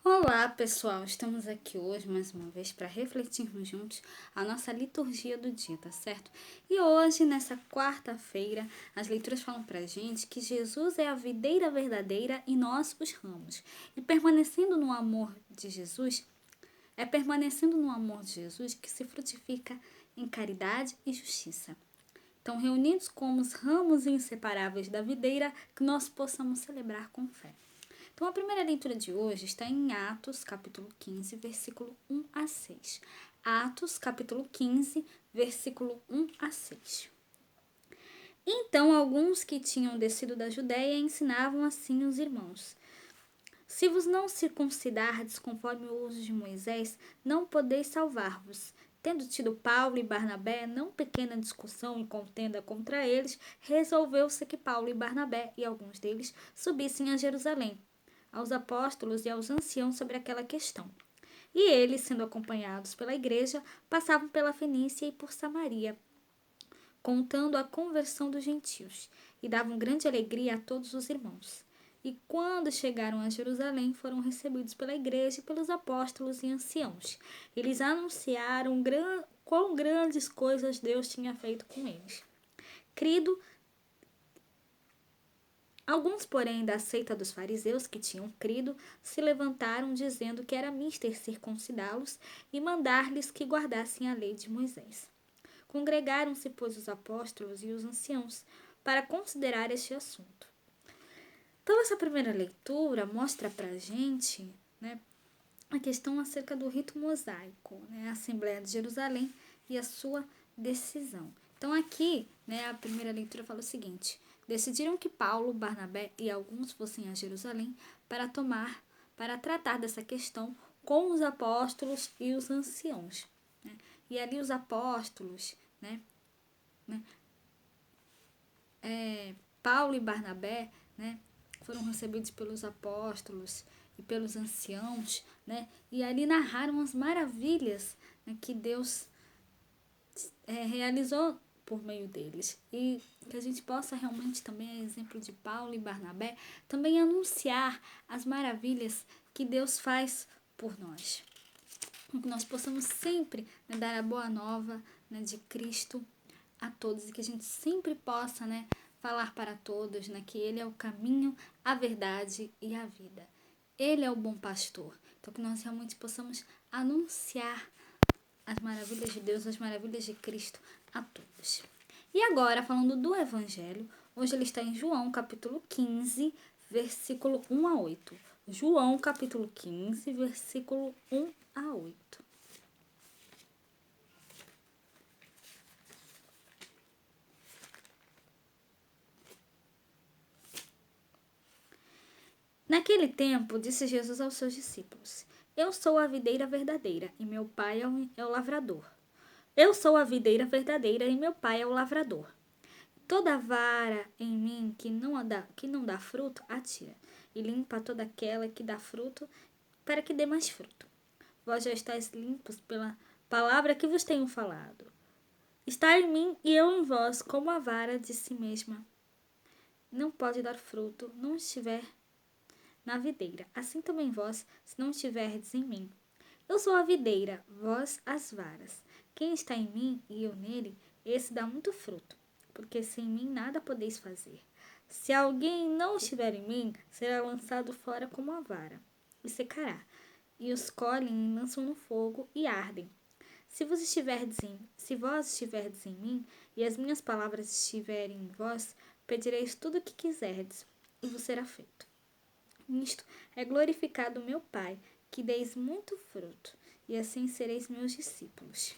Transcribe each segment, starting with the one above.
Olá, pessoal! Estamos aqui hoje mais uma vez para refletirmos juntos a nossa liturgia do dia, tá certo? E hoje, nessa quarta-feira, as leituras falam pra gente que Jesus é a videira verdadeira e nós os ramos. E permanecendo no amor de Jesus, permanecendo no amor de Jesus que se frutifica em caridade e justiça. Então, reunidos como os ramos inseparáveis da videira, que nós possamos celebrar com fé. Então, a primeira leitura de hoje está em Atos, capítulo 15, versículo 1 a 6. Atos, capítulo 15, versículo 1 a 6. Então, alguns que tinham descido da Judéia ensinavam assim os irmãos: Se vos não circuncidardes conforme o uso de Moisés, não podeis salvar-vos. Tendo tido Paulo e Barnabé não pequena discussão e contenda contra eles, resolveu-se que Paulo e Barnabé e alguns deles subissem a Jerusalém, aos apóstolos e aos anciãos sobre aquela questão. E eles, sendo acompanhados pela igreja, passavam pela Fenícia e por Samaria, contando a conversão dos gentios, e davam grande alegria a todos os irmãos. E quando chegaram a Jerusalém, foram recebidos pela igreja e pelos apóstolos e anciãos. Eles anunciaram quão grandes coisas Deus tinha feito com eles. Crido Alguns, porém, da seita dos fariseus que tinham crido, se levantaram dizendo que era mister circuncidá-los e mandar-lhes que guardassem a lei de Moisés. Congregaram-se, pois, os apóstolos e os anciãos para considerar este assunto. Então, essa primeira leitura mostra para a gente, a questão acerca do rito mosaico, a Assembleia de Jerusalém e a sua decisão. Então, aqui, a primeira leitura fala o seguinte: decidiram que Paulo, Barnabé e alguns fossem a Jerusalém para tratar dessa questão com os apóstolos e os anciãos. E ali os apóstolos, Paulo e Barnabé, foram recebidos pelos apóstolos e pelos anciãos, e ali narraram as maravilhas, que Deus realizou por meio deles. E que a gente possa realmente também, a exemplo de Paulo e Barnabé, também anunciar as maravilhas que Deus faz por nós. Que nós possamos sempre dar a boa nova de Cristo a todos, e que a gente sempre possa falar para todos que Ele é o caminho, a verdade e a vida. Ele é o bom pastor. Então, que nós realmente possamos anunciar as maravilhas de Deus, as maravilhas de Cristo a todos. E agora, falando do Evangelho, hoje ele está em João, capítulo 15, versículo 1 a 8. João, capítulo 15, versículo 1 a 8. Naquele tempo, disse Jesus aos seus discípulos: Eu sou a videira verdadeira, e meu pai é o lavrador. Eu sou a videira verdadeira, e meu pai é o lavrador. Toda vara em mim que não dá fruto, atira, e limpa toda aquela que dá fruto, para que dê mais fruto. Vós já estáis limpos pela palavra que vos tenho falado. Está em mim e eu em vós, como a vara de si mesma não pode dar fruto, não estiver na videira. Assim também vós, se não estiverdes em mim. Eu sou a videira, vós as varas. Quem está em mim e eu nele, esse dá muito fruto, porque sem mim nada podeis fazer. Se alguém não estiver em mim, será lançado fora como a vara, e secará. E os colhem e lançam no fogo e ardem. Se vós estiverdes em mim, e as minhas palavras estiverem em vós, pedireis tudo o que quiserdes, e vos será feito. Nisto é glorificado meu Pai, que deis muito fruto, e assim sereis meus discípulos.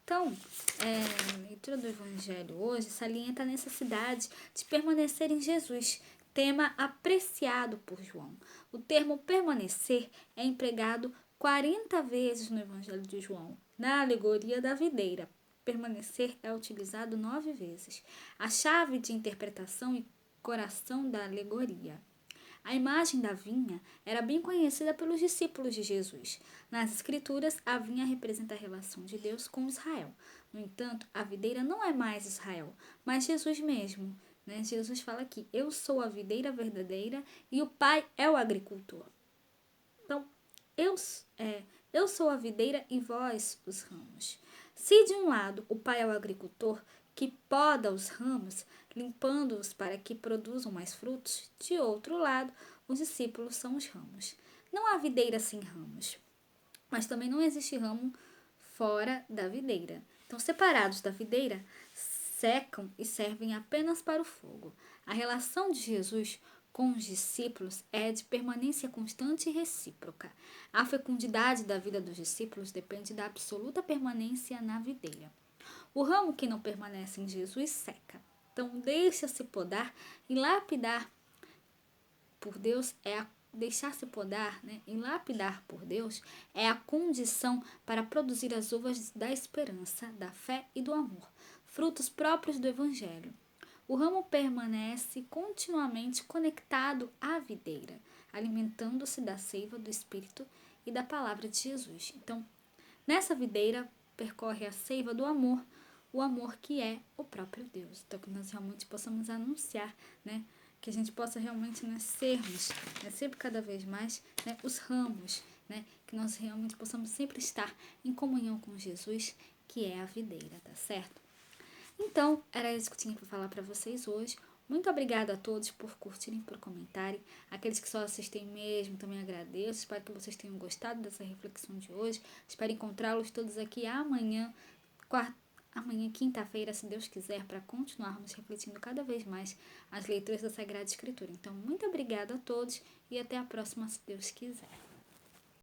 Então, a leitura do Evangelho hoje salienta a necessidade de permanecer em Jesus, tema apreciado por João. O termo permanecer é empregado 40 vezes no Evangelho de João, na alegoria da videira. Permanecer é utilizado 9 vezes. A chave de interpretação e coração da alegoria. A imagem da vinha era bem conhecida pelos discípulos de Jesus. Nas Escrituras, a vinha representa a relação de Deus com Israel. No entanto, a videira não é mais Israel, mas Jesus mesmo. Jesus fala aqui: eu sou a videira verdadeira e o Pai é o agricultor. Então, eu sou a videira e vós os ramos. Se de um lado o pai é o agricultor que poda os ramos, limpando-os para que produzam mais frutos, de outro lado, os discípulos são os ramos. Não há videira sem ramos, mas também não existe ramo fora da videira. Então, separados da videira, secam e servem apenas para o fogo. A relação de Jesus com os discípulos é de permanência constante e recíproca. A fecundidade da vida dos discípulos depende da absoluta permanência na videira. O ramo que não permanece em Jesus seca. Então, deixa-se podar e lapidar por Deus é a deixar-se podar, né, e lapidar por Deus é a condição para produzir as uvas da esperança, da fé e do amor, frutos próprios do Evangelho. O ramo permanece continuamente conectado à videira, alimentando-se da seiva do Espírito e da palavra de Jesus. Então, nessa videira percorre a seiva do amor, o amor que é o próprio Deus. Então, que nós realmente possamos anunciar, né, que a gente possa realmente sermos, sempre cada vez mais, os ramos, que nós realmente possamos sempre estar em comunhão com Jesus, que é a videira, tá certo? Então, era isso que eu tinha para falar para vocês hoje. Muito obrigada a todos por curtirem, por comentarem. Aqueles que só assistem mesmo, também agradeço. Espero que vocês tenham gostado dessa reflexão de hoje. Espero encontrá-los todos aqui amanhã, quinta-feira, se Deus quiser, para continuarmos refletindo cada vez mais as leituras da Sagrada Escritura. Então, muito obrigada a todos e até a próxima, se Deus quiser.